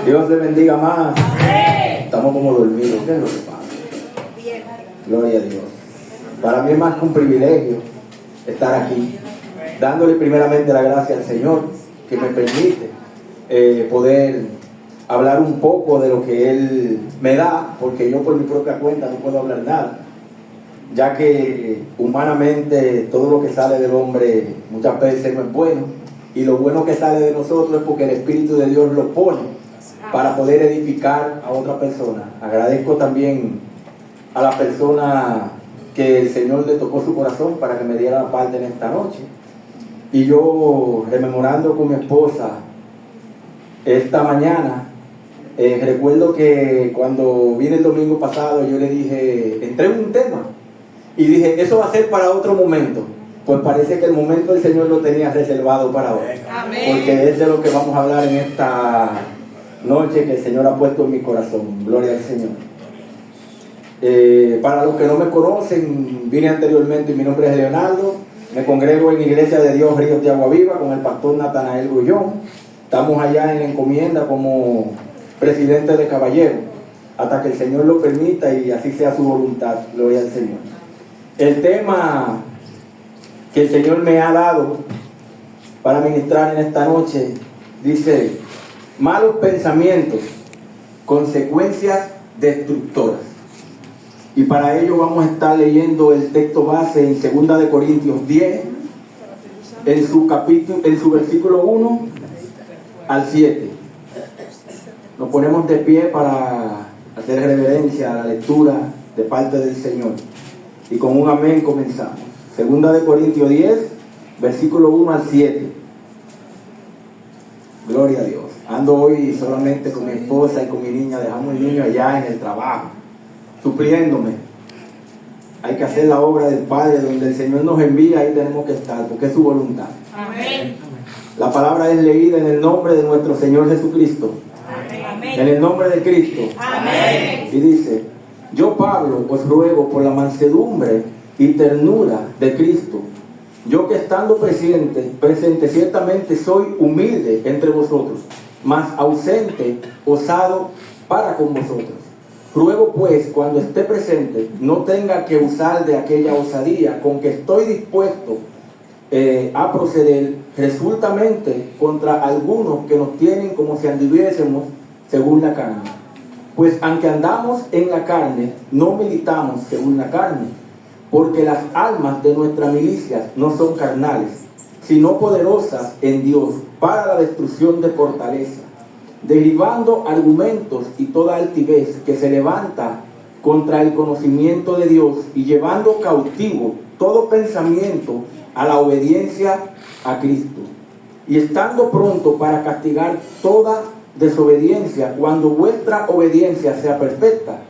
Dios te bendiga más. Estamos como dormidos. ¿Qué es lo que pasa? Gloria a Dios. Para mí es más que un privilegio estar aquí, dándole primeramente la gracia al Señor que me permite poder hablar un poco de lo que Él me da, porque yo por mi propia cuenta no puedo hablar nada, ya que humanamente todo lo que sale del hombre muchas veces no es bueno, y lo bueno que sale de nosotros es porque el Espíritu de Dios lo pone para poder edificar a otra persona. Agradezco también a la persona que el Señor le tocó su corazón para que me diera la parte en esta noche. Y yo, rememorando con mi esposa esta mañana, recuerdo que cuando vine el domingo pasado yo le dije, entré en un tema y dije, eso va a ser para otro momento. Pues parece que el momento el Señor lo tenía reservado para hoy. Amén. Porque es de lo que vamos a hablar en esta noche que el Señor ha puesto en mi corazón. Gloria al Señor. Para los que no me conocen, vine anteriormente y mi nombre es Leonardo. Me congrego en Iglesia de Dios Ríos de Agua Viva con el pastor Natanael Grullón. Estamos allá en la encomienda como presidente de caballero, hasta que el Señor lo permita y así sea su voluntad. Gloria al Señor. El tema que el Señor me ha dado para ministrar en esta noche dice: malos pensamientos, consecuencias destructoras. Y para ello vamos a estar leyendo el texto base en 2 de Corintios 10, en su versículo 1 al 7. Nos ponemos de pie para hacer reverencia a la lectura de parte del Señor. Y con un amén comenzamos. 2 de Corintios 10, versículo 1 al 7. Gloria a Dios. Ando hoy solamente con mi esposa y con mi niña. Dejamos el niño allá en el trabajo, supliéndome. Hay que hacer la obra del Padre, donde el Señor nos envía, ahí tenemos que estar, porque es su voluntad. Amén. La palabra es leída en el nombre de nuestro Señor Jesucristo. Amén. En el nombre de Cristo. Amén. Y dice: yo, Pablo, os ruego por la mansedumbre y ternura de Cristo, yo que estando presente ciertamente soy humilde entre vosotros, mas ausente, osado para con vosotros. Ruego pues, cuando esté presente, no tenga que usar de aquella osadía con que estoy dispuesto a proceder resueltamente contra algunos que nos tienen como si anduviésemos según la carne. Pues aunque andamos en la carne, no militamos según la carne, porque las almas de nuestra milicia no son carnales, sino poderosas en Dios para la destrucción de fortaleza, derribando argumentos y toda altivez que se levanta contra el conocimiento de Dios, y llevando cautivo todo pensamiento a la obediencia a Cristo, y estando pronto para castigar toda desobediencia cuando vuestra obediencia sea perfecta.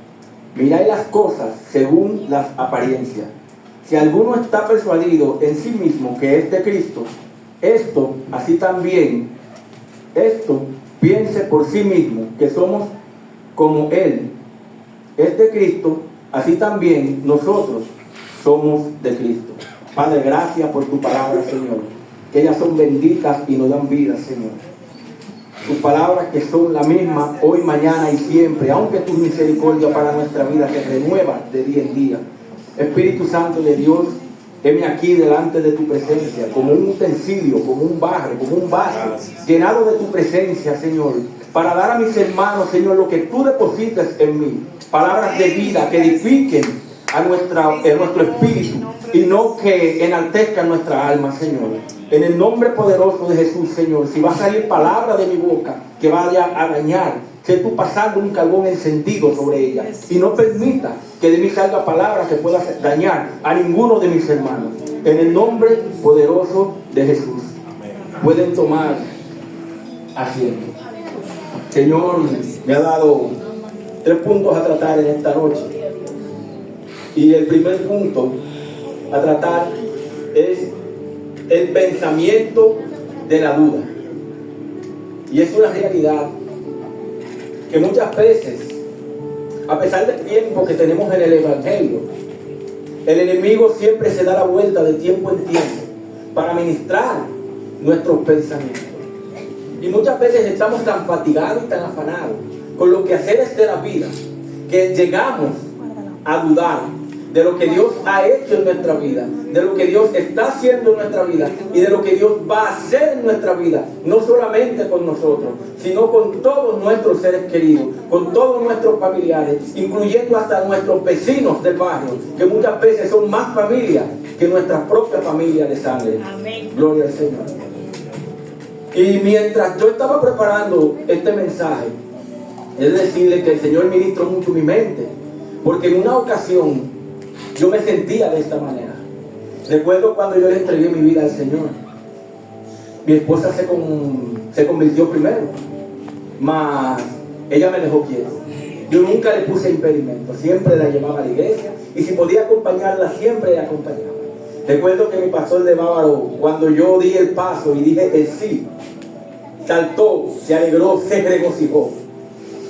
Mirad las cosas según las apariencias. Si alguno está persuadido en sí mismo que es de Cristo, esto piense por sí mismo que somos como Él es de Cristo, así también nosotros somos de Cristo. Padre, gracias por tu palabra, Señor, que ellas son benditas y nos dan vida, Señor. Tus palabras que son la misma hoy, mañana y siempre, aunque tu misericordia para nuestra vida se renueva de día en día. Espíritu Santo de Dios, heme aquí delante de tu presencia, como un utensilio, como un barro, como un vaso, llenado de tu presencia, Señor, para dar a mis hermanos, Señor, lo que tú depositas en mí, palabras de vida que edifiquen a nuestro espíritu y no que enaltezcan nuestra alma, Señor. En el nombre poderoso de Jesús, Señor, si va a salir palabra de mi boca que vaya a dañar, sé tú pasando un carbón encendido sobre ella, y no permita que de mí salga palabra que pueda dañar a ninguno de mis hermanos. En el nombre poderoso de Jesús. Pueden tomar asiento. Señor me ha dado 3 puntos a tratar en esta noche. Y el primer punto a tratar es el pensamiento de la duda. Y es una realidad que muchas veces, a pesar del tiempo que tenemos en el Evangelio, el enemigo siempre se da la vuelta de tiempo en tiempo para ministrar nuestros pensamientos. Y muchas veces estamos tan fatigados y tan afanados con los quehaceres de la vida que llegamos a dudar de lo que Dios ha hecho en nuestra vida, de lo que Dios está haciendo en nuestra vida y de lo que Dios va a hacer en nuestra vida, no solamente con nosotros, sino con todos nuestros seres queridos, con todos nuestros familiares, incluyendo hasta nuestros vecinos del barrio, que muchas veces son más familias que nuestra propia familia de sangre. Amén. Gloria al Señor. Y mientras yo estaba preparando este mensaje, es decirle que el Señor ministró mucho mi mente, porque en una ocasión yo me sentía de esta manera. Recuerdo cuando yo le entregué mi vida al Señor. Mi esposa se convirtió primero, mas ella me dejó quieto. Yo nunca le puse impedimento, siempre la llevaba a la iglesia y si podía acompañarla, siempre la acompañaba. Recuerdo que mi pastor de Bávaro, cuando yo di el paso y dije el sí, saltó, se alegró, se regocijó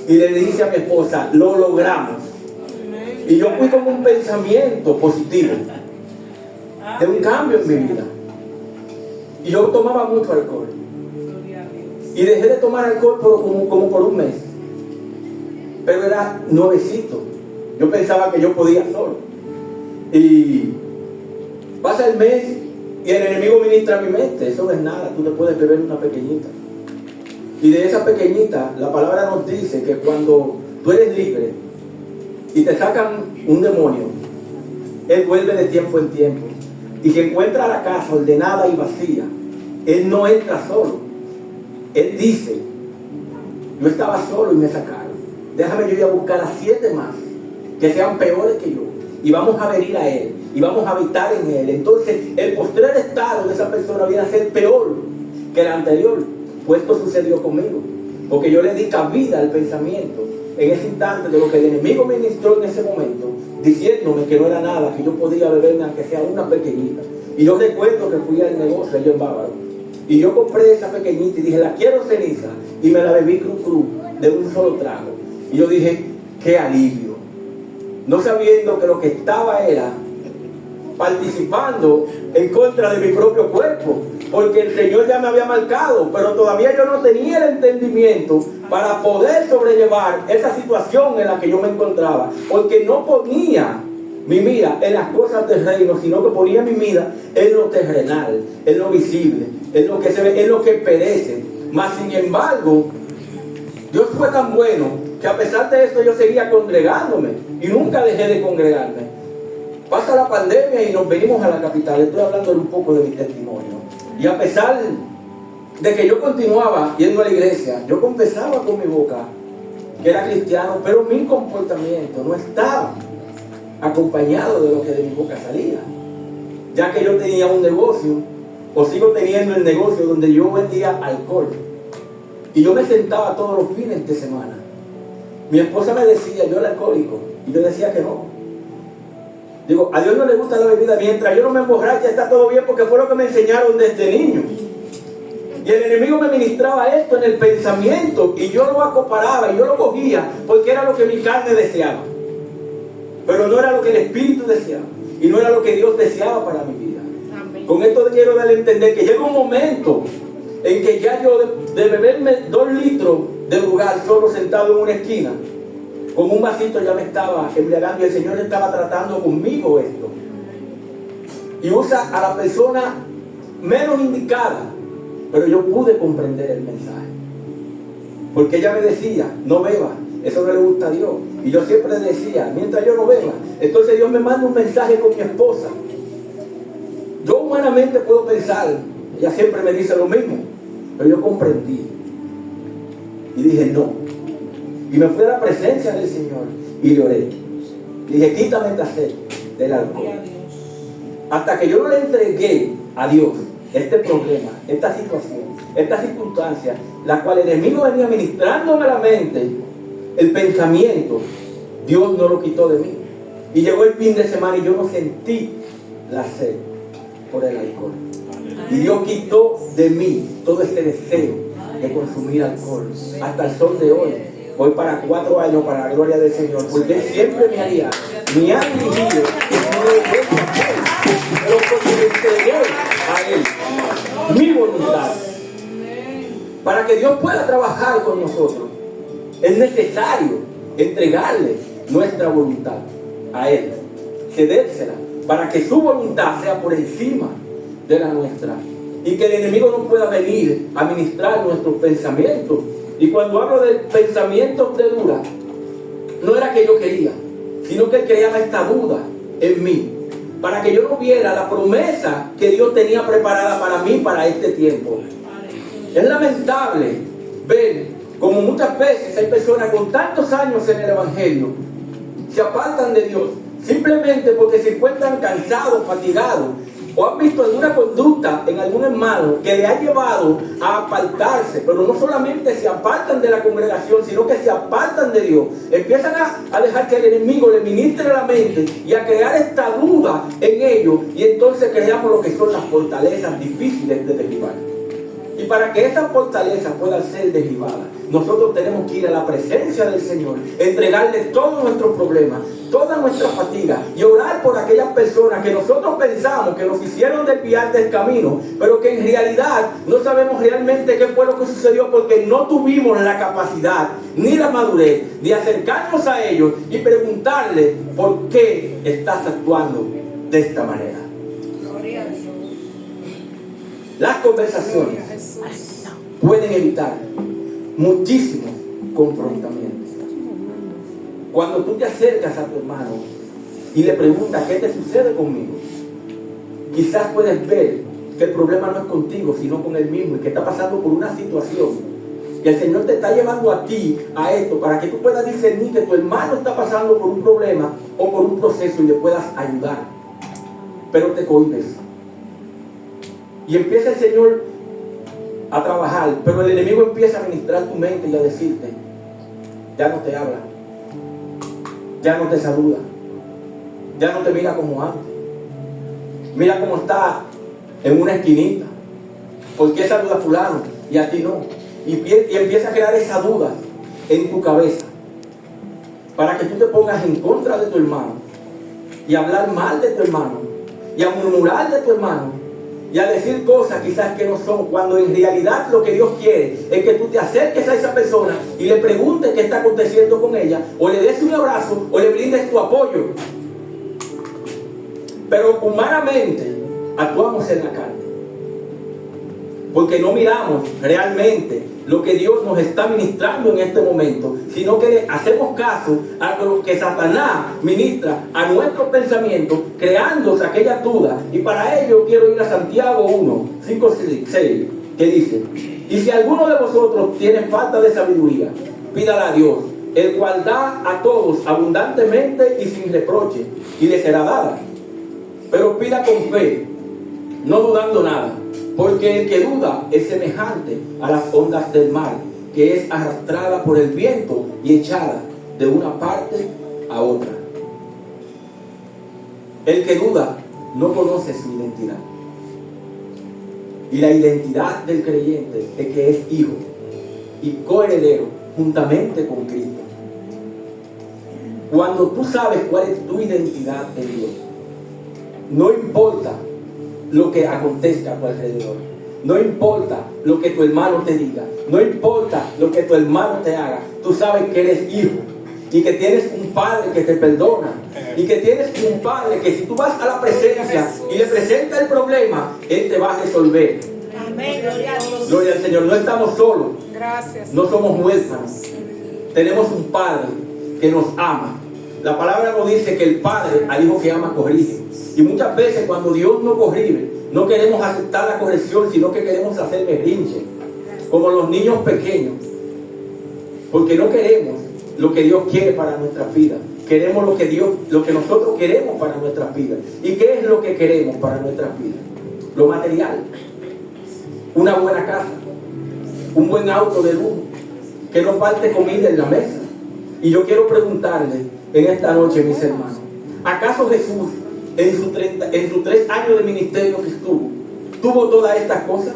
y le dije a mi esposa, lo logramos. Y yo fui con un pensamiento positivo de un cambio en mi vida. Y yo tomaba mucho alcohol. Y dejé de tomar alcohol como por un mes. Pero era nuevecito. Yo pensaba que yo podía solo. Y pasa el mes y el enemigo ministra mi mente. Eso no es nada, tú te puedes beber una pequeñita. Y de esa pequeñita, la palabra nos dice que cuando tú eres libre y te sacan un demonio, él vuelve de tiempo en tiempo. Y si encuentra la casa ordenada y vacía, él no entra solo. Él dice, yo estaba solo y me sacaron. Déjame yo ir a buscar a 7 más, que sean peores que yo. Y vamos a venir a él, y vamos a habitar en él. Entonces, el postrer estado de esa persona viene a ser peor que el anterior. Pues esto sucedió conmigo, porque yo le di cabida al pensamiento en ese instante de lo que el enemigo me ministró en ese momento, diciéndome que no era nada, que yo podía beberme aunque sea una pequeñita. Y yo recuerdo que fui al negocio allá en Bávaro y yo compré esa pequeñita y dije, la quiero ceniza, y me la bebí cru de un solo trago. Y yo dije, qué alivio, no sabiendo que lo que estaba era participando en contra de mi propio cuerpo, porque el Señor ya me había marcado, pero todavía yo no tenía el entendimiento para poder sobrellevar esa situación en la que yo me encontraba, porque no ponía mi mira en las cosas del reino, sino que ponía mi mira en lo terrenal, en lo visible, en lo que se ve, en lo que perece. Mas sin embargo, Dios fue tan bueno que a pesar de esto yo seguía congregándome y nunca dejé de congregarme. Pasa la pandemia y nos venimos a la capital. Estoy hablando un poco de mi testimonio. Y a pesar de que yo continuaba yendo a la iglesia, yo confesaba con mi boca que era cristiano, pero mi comportamiento no estaba acompañado de lo que de mi boca salía. Ya que yo tenía un negocio, o sigo teniendo el negocio donde yo vendía alcohol. Y yo me sentaba todos los fines de semana. Mi esposa me decía, yo era alcohólico. Y yo decía que no. Digo, a Dios no le gusta la bebida. Mientras yo no me emborrache, está todo bien, porque fue lo que me enseñaron desde niño. Y el enemigo me ministraba esto en el pensamiento, y yo lo acoparaba y yo lo cogía, porque era lo que mi carne deseaba. Pero no era lo que el Espíritu deseaba, y no era lo que Dios deseaba para mi vida. Amén. Con esto quiero darle a entender que llega un momento en que ya yo de beberme 2 litros de lugar solo sentado en una esquina, con un vasito ya me estaba embriagando, y el Señor estaba tratando conmigo esto. Y usa a la persona menos indicada, pero yo pude comprender el mensaje. Porque ella me decía, no beba, eso no le gusta a Dios. Y yo siempre decía, mientras yo no beba. Entonces Dios me manda un mensaje con mi esposa. Yo humanamente puedo pensar, ella siempre me dice lo mismo, pero yo comprendí. Y dije, no. Y me fui a la presencia del Señor y le oré. Dije, quítame esta sed del alcohol. Hasta que yo no le entregué a Dios este problema, esta situación, esta circunstancia, la cual el enemigo venía ministrándome la mente, el pensamiento, Dios no lo quitó de mí. Y llegó el fin de semana y yo no sentí la sed por el alcohol. Y Dios quitó de mí todo este deseo de consumir alcohol. Hasta el sol de hoy. Voy para 4 años para la gloria del Señor, porque Él siempre me ha dirigido, pero porque le entregué a Él mi voluntad. para que Dios pueda trabajar con nosotros, es necesario entregarle nuestra voluntad a Él, cedérsela, para que su voluntad sea por encima de la nuestra y que el enemigo no pueda venir a ministrar nuestros pensamientos. Y cuando hablo de pensamientos de duda, no era que yo quería, sino que Él creaba esta duda en mí, para que yo no viera la promesa que Dios tenía preparada para mí para este tiempo. Es lamentable ver como muchas veces hay personas con tantos años en el Evangelio se apartan de Dios simplemente porque se encuentran cansados, fatigados, o han visto alguna conducta en algún hermano que le ha llevado a apartarse. Pero no solamente se apartan de la congregación, sino que se apartan de Dios. Empiezan a dejar que el enemigo le ministre la mente y a crear esta duda en ellos, y entonces creamos lo que son las fortalezas difíciles de derribar. Y para que esas fortalezas puedan ser derribadas, nosotros tenemos que ir a la presencia del Señor, entregarle todos nuestros problemas, toda nuestra fatiga, y orar por aquellas personas que nosotros pensamos que nos hicieron desviar del camino, pero que en realidad no sabemos realmente qué fue lo que sucedió, porque no tuvimos la capacidad ni la madurez de acercarnos a ellos y preguntarles por qué estás actuando de esta manera. Las conversaciones pueden evitar muchísimos confrontamientos. Cuando tú te acercas a tu hermano y le preguntas qué te sucede conmigo, quizás puedes ver que el problema no es contigo, sino con él mismo, y que está pasando por una situación. Y el Señor te está llevando a ti a esto para que tú puedas discernir que tu hermano está pasando por un problema o por un proceso y le puedas ayudar. Pero te cohibes. Y empieza el Señor a trabajar, pero el enemigo empieza a ministrar tu mente y a decirte: ya no te habla, ya no te saluda, ya no te mira como antes, mira cómo está en una esquinita, ¿por qué saluda a fulano y a ti no? Y empieza a crear esa duda en tu cabeza para que tú te pongas en contra de tu hermano y a hablar mal de tu hermano y a murmurar de tu hermano y a decir cosas quizás que no son, cuando en realidad lo que Dios quiere es que tú te acerques a esa persona y le preguntes qué está aconteciendo con ella, o le des un abrazo, o le brindes tu apoyo. Pero humanamente actuamos en la carne, porque no miramos realmente lo que Dios nos está ministrando en este momento, sino que le hacemos caso a lo que Satanás ministra a nuestros pensamientos, creándose aquella duda. Y para ello quiero ir a Santiago 1, 5, 6, que dice: y si alguno de vosotros tiene falta de sabiduría, pídala a Dios, el cual da a todos abundantemente y sin reproche, y le será dada. Pero pida con fe, no dudando nada, porque el que duda es semejante a las ondas del mar, que es arrastrada por el viento y echada de una parte a otra. El que duda no conoce su identidad. Y la identidad del creyente es que es hijo y coheredero juntamente con Cristo. Cuando tú sabes cuál es tu identidad en Dios, no importa lo que acontezca a tu alrededor, no importa lo que tu hermano te diga, no importa lo que tu hermano te haga, tú sabes que eres hijo y que tienes un padre que te perdona, y que tienes un padre que si tú vas a la presencia y le presentas el problema, Él te va a resolver. Amén, gloria a Dios. Gloria al Señor. No estamos solos. Gracias. No somos huérfanos. Tenemos un Padre que nos ama. La palabra nos dice que el Padre al hijo que ama corrige. Y muchas veces cuando Dios nos corrige, no queremos aceptar la corrección, sino que queremos hacer berrinche, como los niños pequeños, porque no queremos lo que Dios quiere para nuestras vidas. Queremos lo que nosotros queremos para nuestras vidas. ¿Y qué es lo que queremos para nuestras vidas? Lo material. Una buena casa, un buen auto de lujo, que no falte comida en la mesa. Y yo quiero preguntarle en esta noche, mis hermanos, ¿acaso Jesús en sus 3 años de ministerio que estuvo, tuvo todas estas cosas?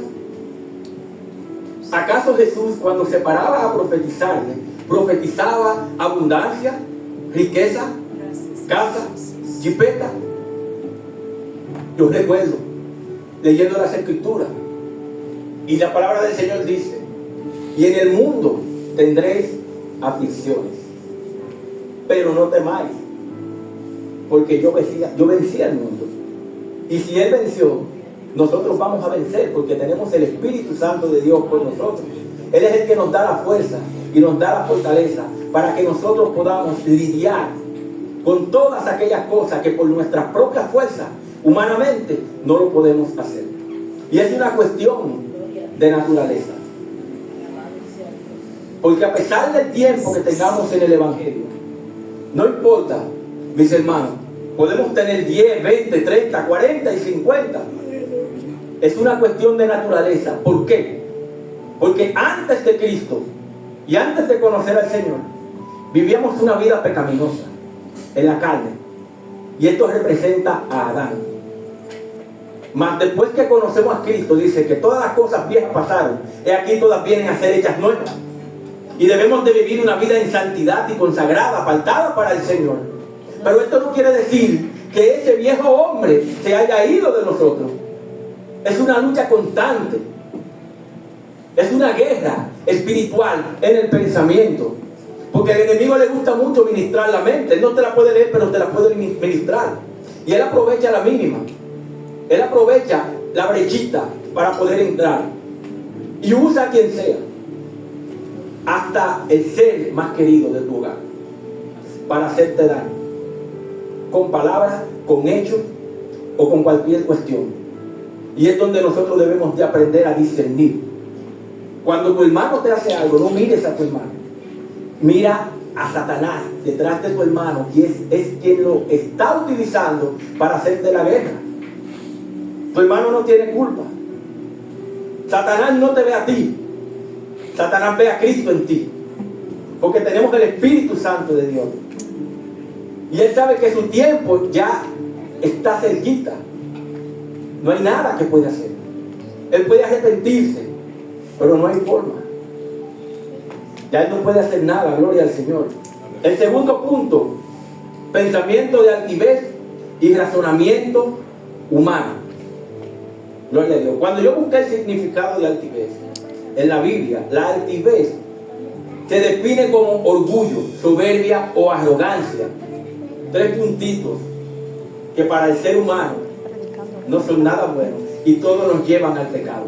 ¿Acaso Jesús, cuando se paraba a profetizarle, profetizaba abundancia, riqueza, casa, jipeta? Yo recuerdo leyendo las Escrituras, y la palabra del Señor dice Y en el mundo tendréis aflicciones, pero no temáis, porque yo vencí al mundo. Y si Él venció, nosotros vamos a vencer, porque tenemos el Espíritu Santo de Dios con nosotros. Él es el que nos da la fuerza y nos da la fortaleza para que nosotros podamos lidiar con todas aquellas cosas que por nuestras propias fuerzas, humanamente, no lo podemos hacer. Y es una cuestión de naturaleza. Porque a pesar del tiempo que tengamos en el Evangelio, no importa, mis hermanos, podemos tener 10, 20, 30, 40 y 50. Es una cuestión de naturaleza. ¿Por qué? Porque antes de Cristo y antes de conocer al Señor, vivíamos una vida pecaminosa en la carne. Y esto representa a Adán. Mas después que conocemos a Cristo, dice que todas las cosas viejas pasaron, y aquí todas vienen a ser hechas nuevas. Y debemos de vivir una vida en santidad y consagrada, apartada para el Señor. Pero esto no quiere decir que ese viejo hombre se haya ido de nosotros. Es una lucha constante. Es una guerra espiritual en el pensamiento. Porque al enemigo le gusta mucho ministrar la mente. Él no te la puede leer, pero te la puede ministrar. Y él aprovecha la mínima. Él aprovecha la brechita para poder entrar. Y usa a quien sea. Hasta el ser más querido de tu hogar. Para hacerte daño. Con palabras, con hechos o con cualquier cuestión. Y es donde nosotros debemos de aprender a discernir. Cuando tu hermano te hace algo, no mires a tu hermano. Mira a Satanás detrás de tu hermano, que es quien lo está utilizando para hacerte la guerra. Tu hermano no tiene culpa. Satanás no te ve a ti. Satanás ve a Cristo en ti. Porque tenemos el Espíritu Santo de Dios. Y él sabe que su tiempo ya está cerquita. No hay nada que pueda hacer. Él puede arrepentirse, pero no hay forma. Ya él no puede hacer nada, gloria al Señor. El segundo punto, pensamiento de altivez y razonamiento humano. Gloria a Dios. Cuando yo busqué el significado de altivez en la Biblia, la altivez se define como orgullo, soberbia o arrogancia. 3 puntitos que para el ser humano no son nada buenos y todos nos llevan al pecado.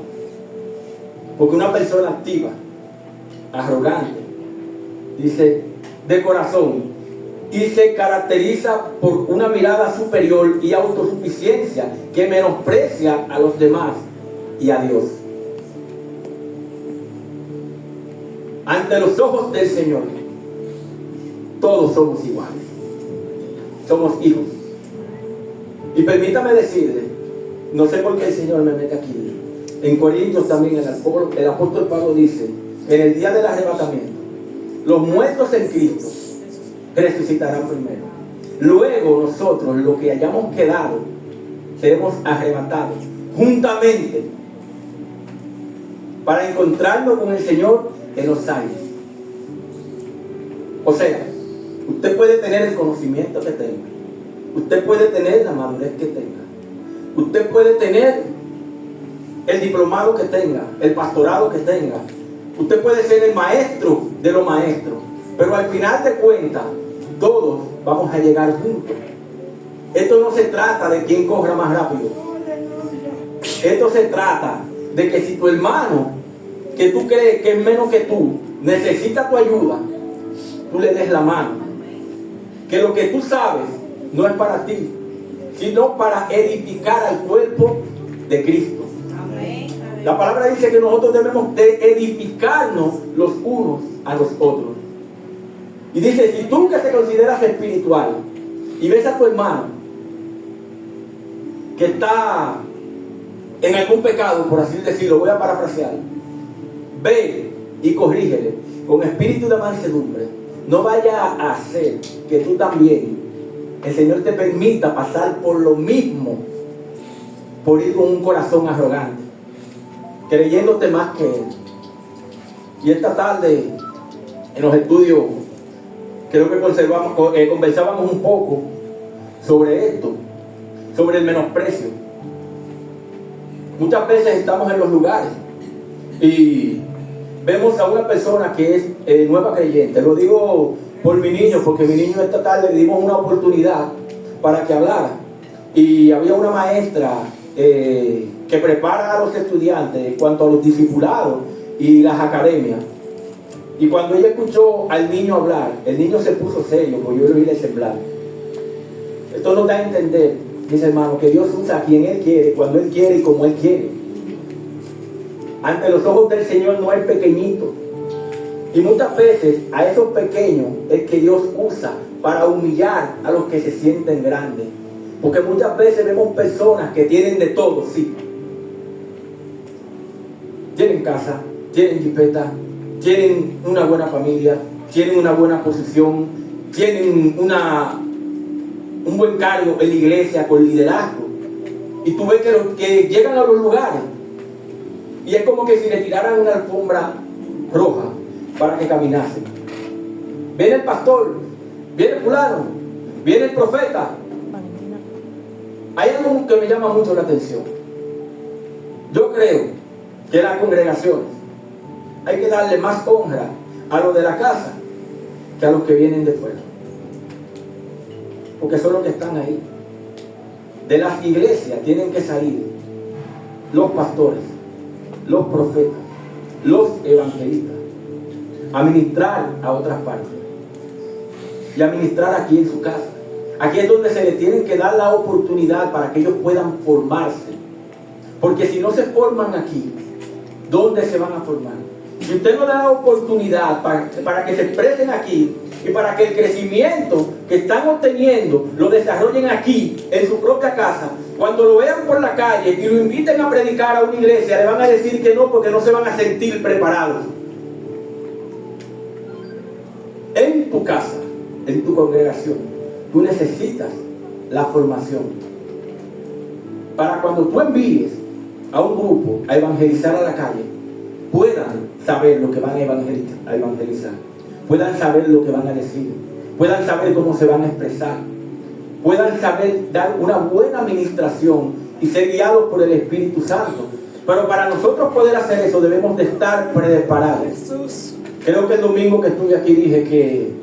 Porque una persona activa, arrogante, dice, de corazón, y se caracteriza por una mirada superior y autosuficiencia que menosprecia a los demás y a Dios. Ante los ojos del Señor, todos somos iguales. Somos hijos. Y permítame decirle, no sé por qué el Señor me mete aquí. En Corintios también el apóstol Pablo dice, en el día del arrebatamiento, los muertos en Cristo resucitarán primero. Luego nosotros, los que hayamos quedado, seremos arrebatados juntamente para encontrarnos con el Señor en los aires. O sea, usted puede tener el conocimiento que tenga. Usted puede tener la madurez que tenga. Usted puede tener el diplomado que tenga, el pastorado que tenga. Usted puede ser el maestro de los maestros. Pero al final de cuentas, todos vamos a llegar juntos. Esto no se trata de quién corra más rápido. Esto se trata de que si tu hermano, que tú crees que es menos que tú, necesita tu ayuda, tú le des la mano. Que lo que tú sabes no es para ti, sino para edificar al cuerpo de Cristo. La palabra dice que nosotros debemos de edificarnos los unos a los otros. Y dice, si tú que te consideras espiritual y ves a tu hermano que está en algún pecado, por así decirlo, voy a parafrasear, ve y corrígele con espíritu de mansedumbre. No vaya a hacer que tú también, el Señor te permita pasar por lo mismo, por ir con un corazón arrogante, creyéndote más que Él. Y esta tarde, en los estudios, creo que conversábamos un poco sobre esto, sobre el menosprecio. Muchas veces estamos en los lugares y vemos a una persona que es nueva creyente. Lo digo por mi niño, porque mi niño esta tarde le dimos una oportunidad para que hablara. Y había una maestra que prepara a los estudiantes en cuanto a los discipulados y las academias. Y cuando ella escuchó al niño hablar, el niño se puso serio, porque yo lo vi de sembrar. Esto nos da a entender, mis hermanos, que Dios usa a quien Él quiere, cuando Él quiere y como Él quiere. Ante los ojos del Señor no hay pequeñito. Y muchas veces a esos pequeños es que Dios usa para humillar a los que se sienten grandes. Porque muchas veces vemos personas que tienen de todo, sí. Tienen casa, tienen jipeta, tienen una buena familia, tienen una buena posición, tienen un buen cargo en la iglesia con liderazgo. Y tú ves que llegan a los lugares y es como que si le tiraran una alfombra roja para que caminasen. Viene el pastor, viene el fulano, viene el profeta. Hay algo que me llama mucho la atención. Yo creo que en las congregaciones hay que darle más honra a los de la casa que a los que vienen de fuera, porque son los que están ahí. De las iglesias tienen que salir los pastores, los profetas, los evangelistas, a ministrar a otras partes y a ministrar aquí en su casa. Aquí es donde se les tienen que dar la oportunidad para que ellos puedan formarse, porque si no se forman aquí, ¿dónde se van a formar? Si usted no da la oportunidad para que se expresen aquí y para que el crecimiento que están obteniendo lo desarrollen aquí, en su propia casa, cuando lo vean por la calle y lo inviten a predicar a una iglesia, le van a decir que no, porque no se van a sentir preparados. En tu casa, en tu congregación, tú necesitas la formación para cuando tú envíes a un grupo a evangelizar a la calle, puedan saber lo que van a evangelizar, puedan saber lo que van a decir, puedan saber cómo se van a expresar, puedan saber dar una buena administración y ser guiados por el Espíritu Santo. Pero para nosotros poder hacer eso debemos de estar preparados. Jesús. Creo que el domingo que estuve aquí dije que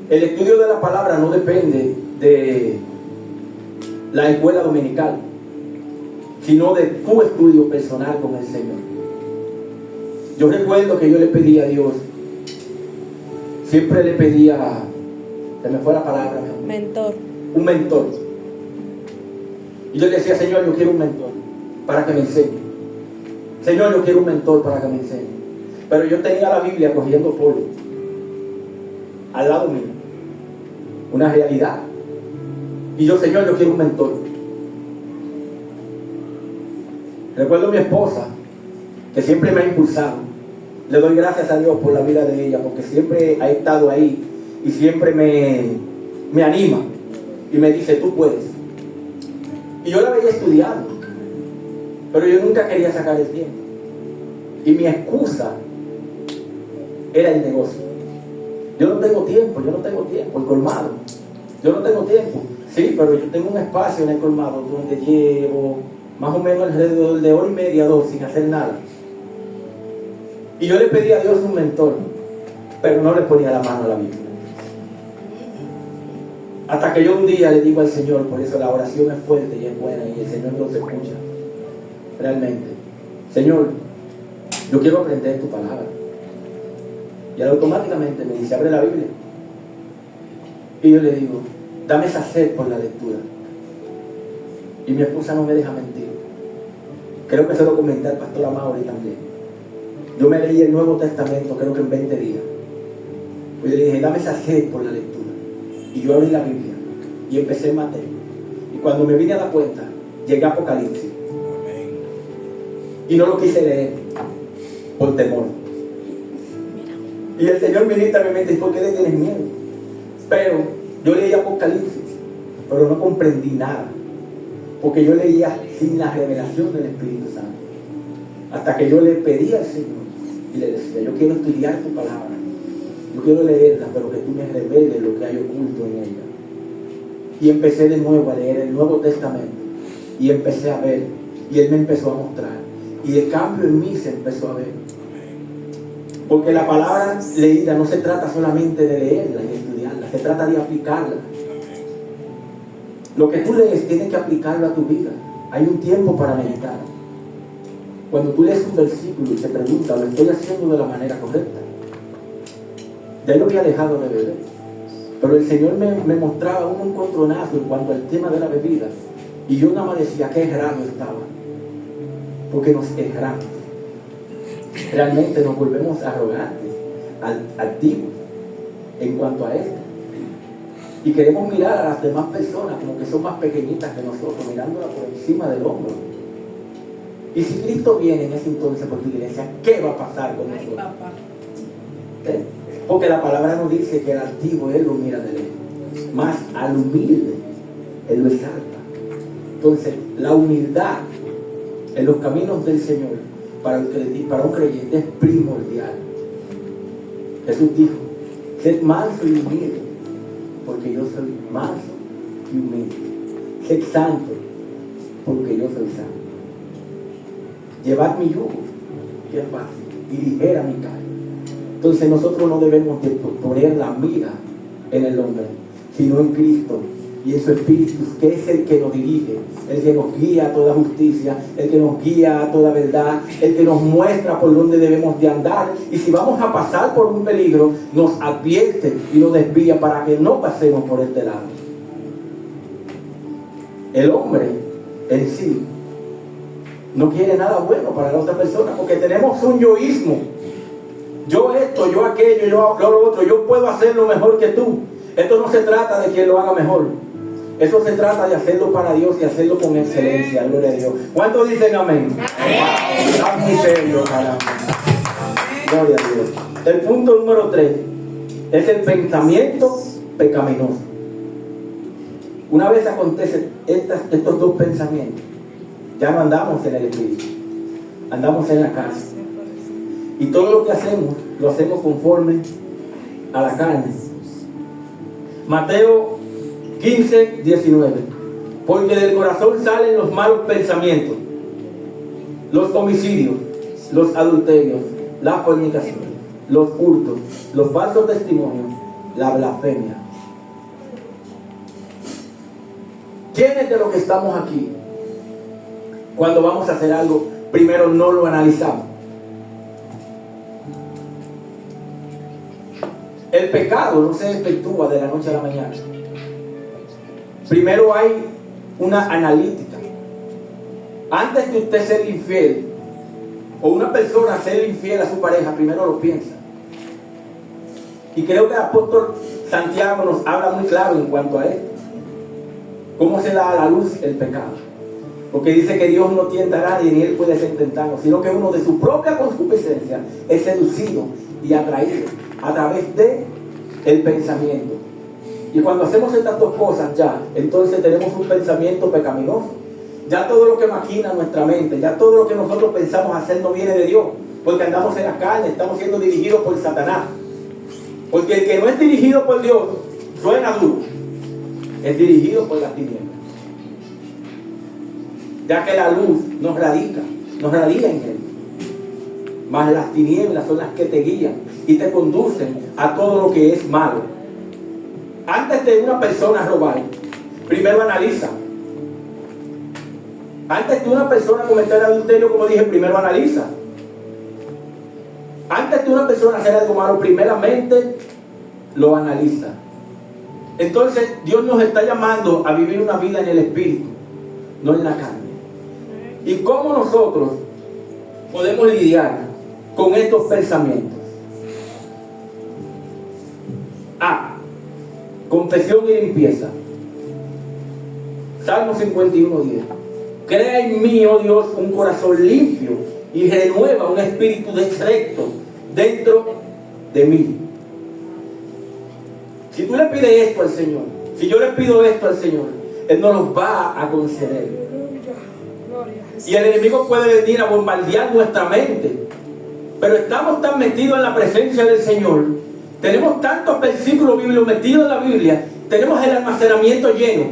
el estudio de la palabra no depende de la escuela dominical, sino de tu estudio personal con el Señor. Yo recuerdo que yo le pedí a Dios, siempre le pedía, se me fue la palabra, Mentor. un mentor. Y yo le decía, Señor, yo quiero un mentor para que me enseñe. Señor, yo quiero un mentor para que me enseñe. Pero yo tenía la Biblia cogiendo polvo al lado mío, una realidad. Y yo, Señor, yo quiero un mentor. Recuerdo a mi esposa, que siempre me ha impulsado. Le doy gracias a Dios por la vida de ella, porque siempre ha estado ahí y siempre me anima y me dice, tú puedes. Y yo la veía estudiando, pero yo nunca quería sacar el tiempo. Y mi excusa era el negocio. Yo no tengo tiempo, el colmado. Yo no tengo tiempo. Sí, pero yo tengo un espacio en el colmado donde llevo más o menos alrededor de 1:30, 2, sin hacer nada. Y yo le pedí a Dios un mentor, pero no le ponía la mano a la Biblia. Hasta que yo un día le digo al Señor, por eso la oración es fuerte y es buena, y el Señor nos escucha realmente. Señor, yo quiero aprender tu palabra. Y él automáticamente me dice, abre la Biblia. Y yo le digo, dame esa sed por la lectura. Y mi esposa no me deja mentir. Creo que se lo comenté al pastor Amaury también. Yo me leí el Nuevo Testamento, creo que en 20 días. Y yo le dije, dame esa sed por la lectura. Y yo abrí la Biblia y empecé en Mateo. Y cuando me vine a dar cuenta, llegué a Apocalipsis. Y no lo quise leer por temor. Y el Señor ministra mi mente, ¿por qué le tienes miedo? Pero yo leí Apocalipsis, pero no comprendí nada. Porque yo leía sin la revelación del Espíritu Santo. Hasta que yo le pedí al Señor y le decía, yo quiero estudiar tu palabra. Yo quiero leerla, pero que tú me reveles lo que hay oculto en ella. Y empecé de nuevo a leer el Nuevo Testamento. Y empecé a ver. Y Él me empezó a mostrar. Y el cambio en mí se empezó a ver. Porque la palabra leída no se trata solamente de leerla y estudiarla, se trata de aplicarla. Lo que tú lees tienes que aplicarlo a tu vida. Hay un tiempo para meditar. Cuando tú lees un versículo y te preguntas, ¿lo estoy haciendo de la manera correcta? Ya yo había dejado de beber, pero el Señor me mostraba un encontronazo en cuanto al tema de la bebida, y yo nada más decía qué errado estaba, porque nos erramos. Realmente nos volvemos arrogantes, altivos en cuanto a esto, y queremos mirar a las demás personas como que son más pequeñitas que nosotros, mirándolas por encima del hombro. Y si Cristo viene en ese entonces por tu iglesia, ¿qué va a pasar con nosotros? ¿Eh? Porque la palabra nos dice que el altivo Él lo mira de lejos, más al humilde Él lo exalta. Entonces la humildad en los caminos del Señor para un creyente es primordial. Jesús dijo: sed manso y humilde, porque yo soy manso y humilde. Sed santo, porque yo soy santo. Llevad mi yugo, que es fácil, y ligera mi carga. Entonces nosotros no debemos de poner la mira en el hombre, sino en Cristo y en su Espíritu, que es el que nos dirige, el que nos guía a toda justicia, el que nos guía a toda verdad, el que nos muestra por dónde debemos de andar. Y si vamos a pasar por un peligro, nos advierte y nos desvía para que no pasemos por este lado. El hombre en sí no quiere nada bueno para la otra persona, porque tenemos un yoísmo. Yo esto, yo aquello, yo lo otro, yo puedo hacerlo mejor que tú. Esto no se trata de quien lo haga mejor. Eso se trata de hacerlo para Dios y hacerlo con excelencia. Gloria a Dios. ¿Cuántos dicen amén? Está muy serio, caramba. Gloria a Dios. El punto número 3 es el pensamiento pecaminoso. Una vez acontecen estos dos pensamientos, ya no andamos en el espíritu, andamos en la carne. Y todo lo que hacemos, lo hacemos conforme a la carne. Mateo 15, 19. Porque del corazón salen los malos pensamientos, los homicidios, los adulterios, la fornicación, los hurtos, los falsos testimonios, la blasfemia. ¿Quiénes de los que estamos aquí, cuando vamos a hacer algo, primero no lo analizamos? El pecado no se efectúa de la noche a la mañana. Primero hay una analítica. Antes de usted ser infiel, o una persona ser infiel a su pareja, primero lo piensa. Y creo que el apóstol Santiago nos habla muy claro en cuanto a esto. ¿Cómo se da a la luz el pecado? Porque dice que Dios no tienta a nadie ni Él puede ser tentado, sino que uno de su propia concupiscencia es seducido y atraído a través de el pensamiento. Y cuando hacemos estas dos cosas ya, entonces tenemos un pensamiento pecaminoso. Ya todo lo que maquina nuestra mente, ya todo lo que nosotros pensamos hacer no viene de Dios, porque andamos en la carne, estamos siendo dirigidos por Satanás. Porque el que no es dirigido por Dios, suena duro, es dirigido por las tinieblas. Ya que la luz nos radica en Él. Mas las tinieblas son las que te guían y te conducen a todo lo que es malo. Antes de una persona robar, primero analiza. Antes de una persona cometer adulterio, como dije, primero analiza. Antes de una persona hacer algo malo, primeramente lo analiza. Entonces Dios nos está llamando a vivir una vida en el espíritu, no en la carne. ¿Y cómo nosotros podemos lidiar con estos pensamientos? Confesión y limpieza. Salmo 51:10. Crea en mí, oh Dios, un corazón limpio y renueva un espíritu recto dentro de mí. Si tú le pides esto al Señor, si yo le pido esto al Señor, Él nos lo va a conceder. Y el enemigo puede venir a bombardear nuestra mente, pero estamos tan metidos en la presencia del Señor, tenemos tantos versículos bíblicos metidos en la Biblia, tenemos el almacenamiento lleno,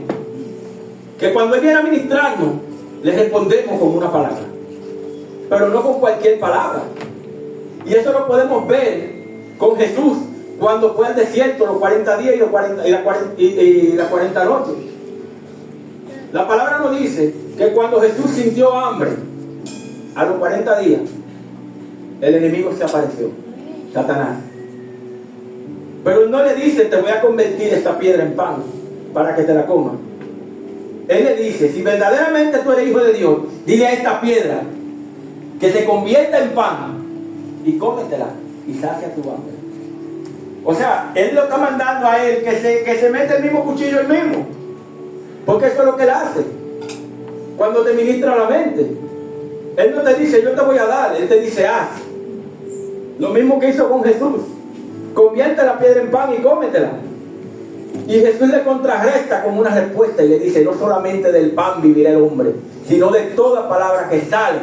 que cuando Él viene a ministrarnos, le respondemos con una palabra, pero no con cualquier palabra. Y eso lo podemos ver con Jesús cuando fue al desierto los 40 días y las 40 noches. La palabra nos dice que cuando Jesús sintió hambre, a los 40 días, el enemigo se apareció, Satanás. Pero no le dice, te voy a convertir esta piedra en pan para que te la comas. Él le dice, si verdaderamente tú eres hijo de Dios, dile a esta piedra que se convierta en pan y cómetela y sacia tu hambre. O sea, él lo está mandando a él que se mete el mismo cuchillo él mismo, porque eso es lo que él hace cuando te ministra la mente. Él no te dice, yo te voy a dar, él te dice, haz. Lo mismo que hizo con Jesús. Convierte la piedra en pan y cómetela. Y Jesús le contrarresta con una respuesta y le dice, no solamente del pan vivirá el hombre, sino de toda palabra que sale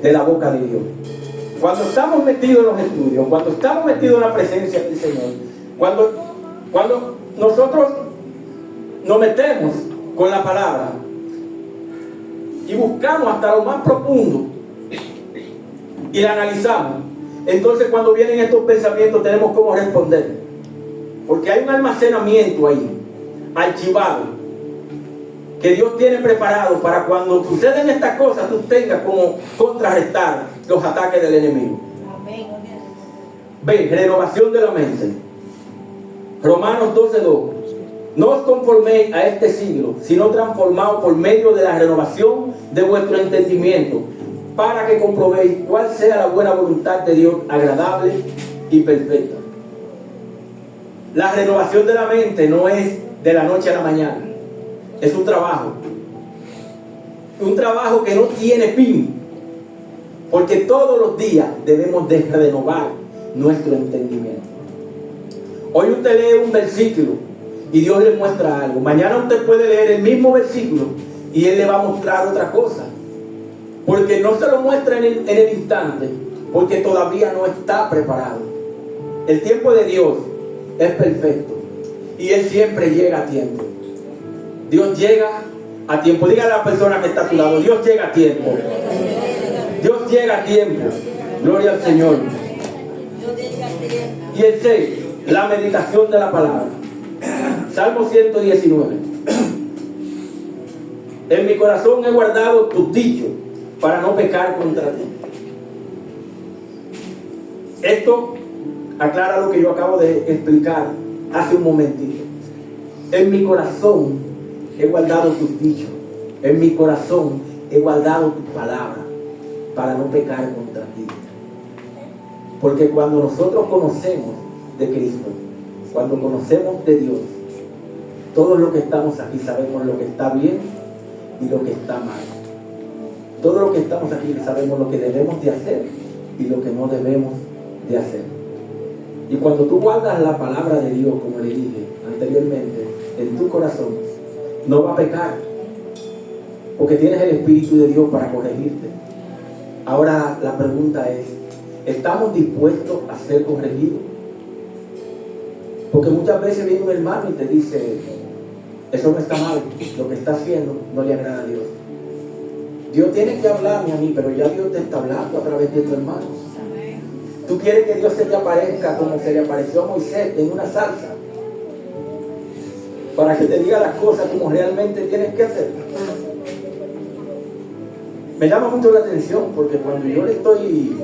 de la boca de Dios. Cuando estamos metidos en los estudios, cuando estamos metidos en la presencia del Señor, cuando nosotros nos metemos con la palabra y buscamos hasta lo más profundo y la analizamos, entonces cuando vienen estos pensamientos tenemos cómo responder, porque hay un almacenamiento ahí, archivado, que Dios tiene preparado para cuando suceden estas cosas tú tengas como contrarrestar los ataques del enemigo. Amén. Ve, renovación de la mente. Romanos 12:2. No os conforméis a este siglo, sino transformaos por medio de la renovación de vuestro entendimiento, para que comprobéis cuál sea la buena voluntad de Dios, agradable y perfecta. La renovación de la mente no es de la noche a la mañana. Es un trabajo que no tiene fin, porque todos los días debemos de renovar nuestro entendimiento. Hoy usted lee un versículo y Dios le muestra algo. Mañana usted puede leer el mismo versículo y Él le va a mostrar otra cosa, porque no se lo muestra en el instante, porque todavía no está preparado. El tiempo de Dios es perfecto y Él siempre llega a tiempo. Dios llega a tiempo. Dígale a la persona que está a tu lado, Dios llega a tiempo. Dios llega a tiempo. Gloria al Señor. Y el 6, la meditación de la palabra. Salmo 119. En mi corazón he guardado tus dichos para no pecar contra ti. Esto aclara lo que yo acabo de explicar hace un momentito. En mi corazón he guardado tus dichos. En mi corazón he guardado tus palabras para no pecar contra ti. Porque cuando nosotros conocemos de Cristo, cuando conocemos de Dios, todos los que estamos aquí sabemos lo que está bien y lo que está mal. Todos los que estamos aquí sabemos lo que debemos de hacer y lo que no debemos de hacer. Y cuando tú guardas la palabra de Dios, como le dije anteriormente, en tu corazón, no va a pecar, porque tienes el Espíritu de Dios para corregirte. Ahora la pregunta es, ¿estamos dispuestos a ser corregidos? Porque muchas veces viene un hermano y te dice, eso no está mal, lo que está haciendo no le agrada a Dios. Dios tiene que hablarme a mí, pero ya Dios te está hablando a través de tu hermano. Tú quieres que Dios se te aparezca como se le apareció a Moisés en una zarza, para que te diga las cosas como realmente tienes que hacer. Me llama mucho la atención, porque cuando yo le estoy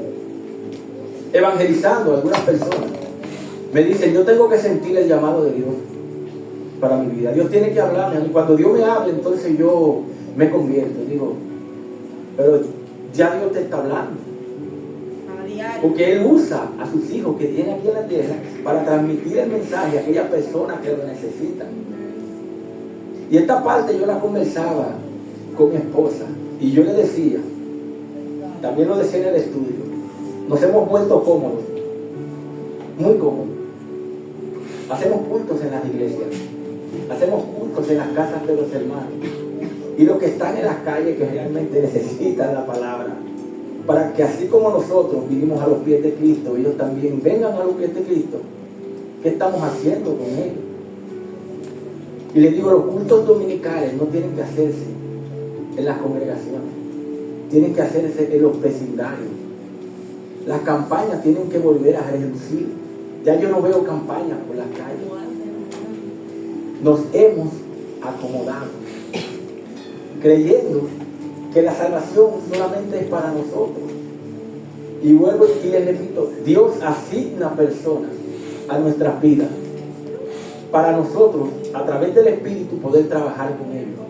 evangelizando a algunas personas, me dicen, yo tengo que sentir el llamado de Dios para mi vida. Dios tiene que hablarme a mí. Cuando Dios me hable, entonces yo me convierto. Digo, pero ya Dios te está hablando. Porque Él usa a sus hijos que tiene aquí en la tierra para transmitir el mensaje a aquellas personas que lo necesitan. Y esta parte yo la conversaba con mi esposa y yo le decía, también lo decía en el estudio, nos hemos vuelto cómodos, muy cómodos. Hacemos cultos en las iglesias, hacemos cultos en las casas de los hermanos, y los que están en las calles que realmente necesitan la palabra, para que así como nosotros vivimos a los pies de Cristo, ellos también vengan a los pies de Cristo. ¿Qué estamos haciendo con ellos? Y les digo, los cultos dominicales no tienen que hacerse en las congregaciones, tienen que hacerse en los vecindarios. Las campañas tienen que volver a reducir. Ya yo no veo campañas por las calles. Nos hemos acomodado, creyendo que la salvación solamente es para nosotros. Y vuelvo y les repito, Dios asigna personas a nuestras vidas para nosotros, a través del Espíritu, poder trabajar con ellos.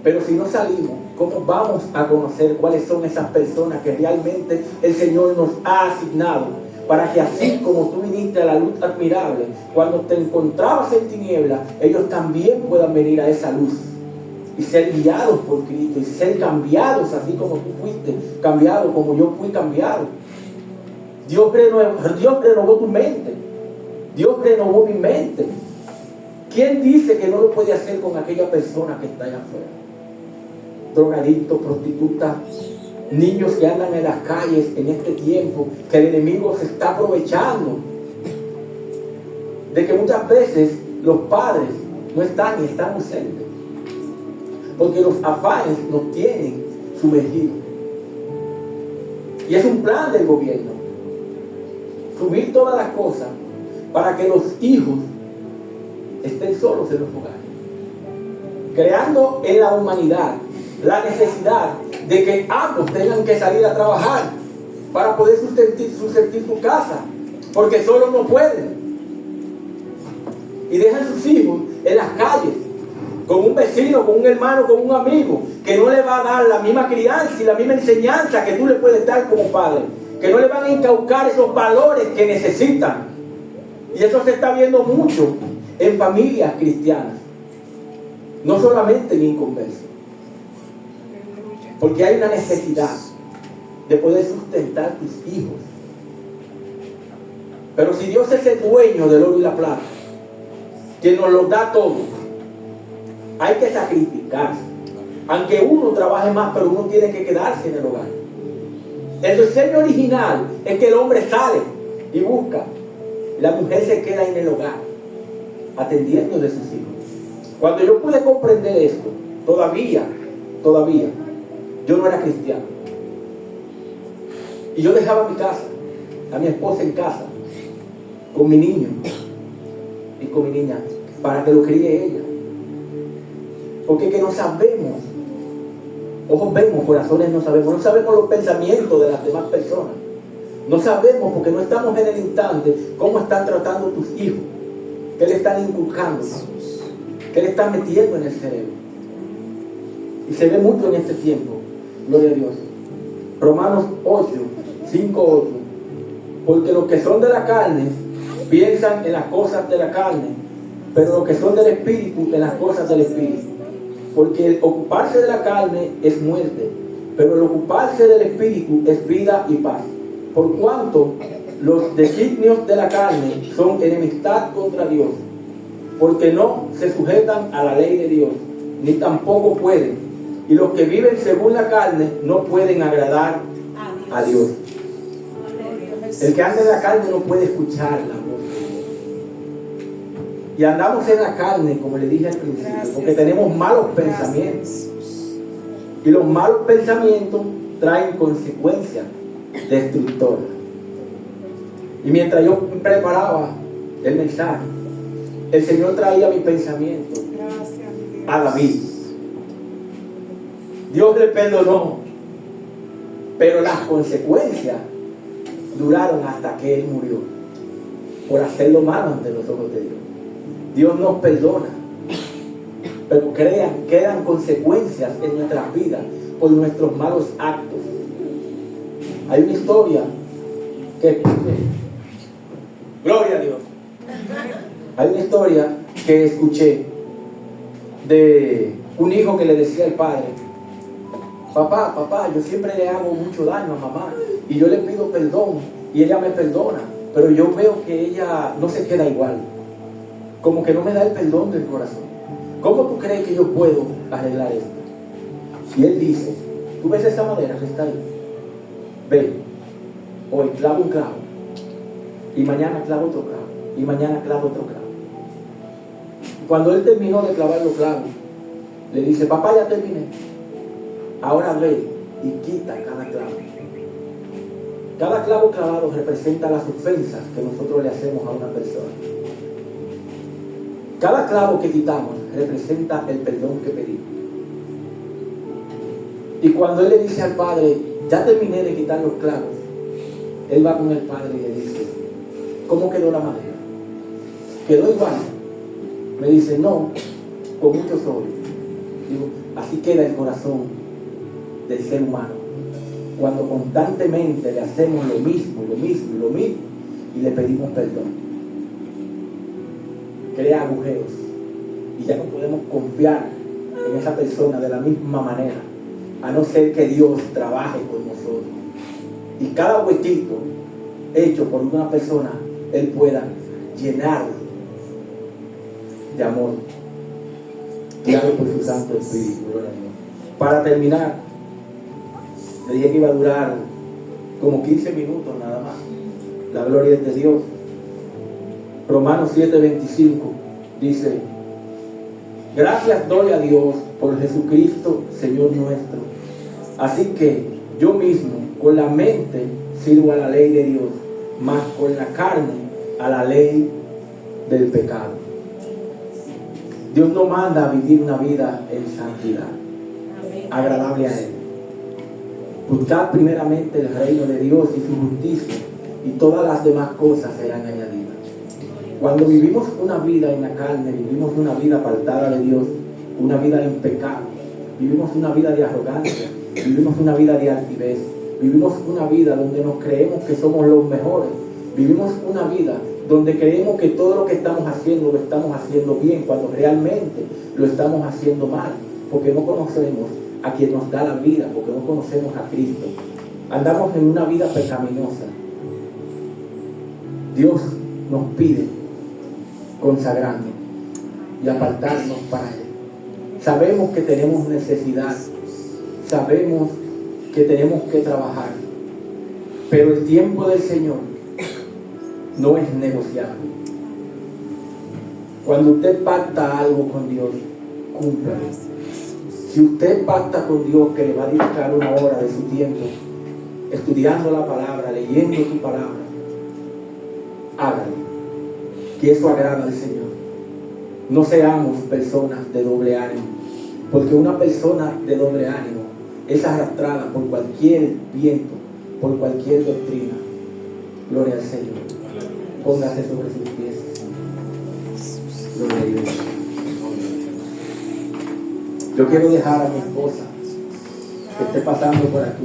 Pero si no salimos, ¿cómo vamos a conocer cuáles son esas personas que realmente el Señor nos ha asignado? Para que así como tú viniste a la luz admirable, cuando te encontrabas en tinieblas, ellos también puedan venir a esa luz y ser guiados por Cristo y ser cambiados así como tú fuiste cambiado, como yo fui cambiado. Dios renovó tu mente. Dios renovó mi mente. ¿Quién dice que no lo puede hacer con aquella persona que está allá afuera? Drogadictos, prostitutas, niños que andan en las calles en este tiempo, que el enemigo se está aprovechando de que muchas veces los padres no están y están ausentes, porque los afanes nos tienen sumergidos. Y es un plan del gobierno subir todas las cosas para que los hijos estén solos en los hogares, creando en la humanidad la necesidad de que ambos tengan que salir a trabajar para poder sustentar su casa, porque solos no pueden, y dejan sus hijos en las calles con un vecino, con un hermano, con un amigo que no le va a dar la misma crianza y la misma enseñanza que tú le puedes dar como padre, que no le van a inculcar esos valores que necesitan. Y eso se está viendo mucho en familias cristianas, no solamente en inconversos, porque hay una necesidad de poder sustentar tus hijos. Pero si Dios es el dueño del oro y la plata, que nos lo da todo, hay que sacrificarse. Aunque uno trabaje más, pero uno tiene que quedarse en el hogar. El diseño original es que el hombre sale y busca, la mujer se queda en el hogar atendiendo de sus hijos. Cuando yo pude comprender esto, todavía yo no era cristiano, y yo dejaba mi casa, a mi esposa en casa con mi niño y con mi niña para que lo críe ella, porque que no sabemos, ojos vemos, corazones no sabemos los pensamientos de las demás personas, no sabemos porque no estamos en el instante cómo están tratando tus hijos, qué le están inculcando, qué le están metiendo en el cerebro. Y se ve mucho en este tiempo, gloria a Dios. Romanos 8, 5, 8. Porque los que son de la carne piensan en las cosas de la carne, pero los que son del Espíritu en las cosas del Espíritu. Porque el ocuparse de la carne es muerte, pero el ocuparse del Espíritu es vida y paz. Por cuanto los designios de la carne son enemistad contra Dios, porque no se sujetan a la ley de Dios, ni tampoco pueden. Y los que viven según la carne no pueden agradar a Dios. El que anda en la carne no puede escuchar la voz de Dios. Y andamos en la carne, como le dije al principio, porque tenemos malos pensamientos. Y los malos pensamientos traen consecuencias destructoras. Y mientras yo preparaba el mensaje, el Señor traía mi pensamiento a David. Dios le perdonó, pero las consecuencias duraron hasta que él murió por hacer lo malo ante los ojos de Dios. Dios nos perdona, pero quedan consecuencias en nuestras vidas por nuestros malos actos. Hay una historia que escuché, gloria a Dios, hay una historia que escuché de un hijo que le decía al padre: papá, yo siempre le hago mucho daño a mamá y yo le pido perdón y ella me perdona, pero yo veo que ella no se queda igual, como que no me da el perdón del corazón. ¿Cómo tú crees que yo puedo arreglar esto? Y él dice: ¿tú ves esa madera que está ahí? Ve, hoy clavo un clavo, y mañana clavo otro clavo, y mañana clavo otro clavo. Cuando él terminó de clavar los clavos, le dice: papá, ya terminé. Ahora ve y quita cada clavo. Cada clavo clavado representa las ofensas que nosotros le hacemos a una persona. Cada clavo que quitamos representa el perdón que pedimos. Y cuando él le dice al Padre, ya terminé de quitar los clavos, él va con el Padre y le dice, ¿cómo quedó la madera? ¿Quedó igual? Me dice, no, con mucho sodio. Digo, así queda el corazón del ser humano. Cuando constantemente le hacemos lo mismo, y le pedimos perdón. Crea agujeros. Y ya no podemos confiar en esa persona de la misma manera, a no ser que Dios trabaje con nosotros. Y cada huequito hecho por una persona, Él pueda llenarlo de amor, guiado por su Santo Espíritu. Para terminar, le dije que iba a durar como 15 minutos nada más. La gloria es de Dios. Romanos 7:25 dice, gracias doy a Dios por Jesucristo, Señor nuestro. Así que yo mismo con la mente sirvo a la ley de Dios, mas con la carne a la ley del pecado. Dios nos manda a vivir una vida en santidad, agradable a Él. Buscar primeramente el reino de Dios y su justicia, y todas las demás cosas serán añadidas. Cuando vivimos una vida en la carne, vivimos una vida apartada de Dios, una vida en pecado, vivimos una vida de arrogancia, vivimos una vida de altivez, vivimos una vida donde nos creemos que somos los mejores, vivimos una vida donde creemos que todo lo que estamos haciendo lo estamos haciendo bien, cuando realmente lo estamos haciendo mal, porque no conocemos a quien nos da la vida, porque no conocemos a Cristo. Andamos en una vida pecaminosa. Dios nos pide consagrarnos y apartarnos para Él. Sabemos que tenemos necesidad, sabemos que tenemos que trabajar, pero el tiempo del Señor no es negociable. Cuando usted pacta algo con Dios, cúmplalo. Si usted pacta con Dios que le va a dedicar una hora de su tiempo estudiando la palabra, leyendo su palabra, hágalo, que eso agrada al Señor. No seamos personas de doble ánimo, porque una persona de doble ánimo es arrastrada por cualquier viento, por cualquier doctrina. Gloria al Señor. Póngase sobre sus pies. Gloria a Dios. Yo quiero dejar a mi esposa que esté pasando por aquí.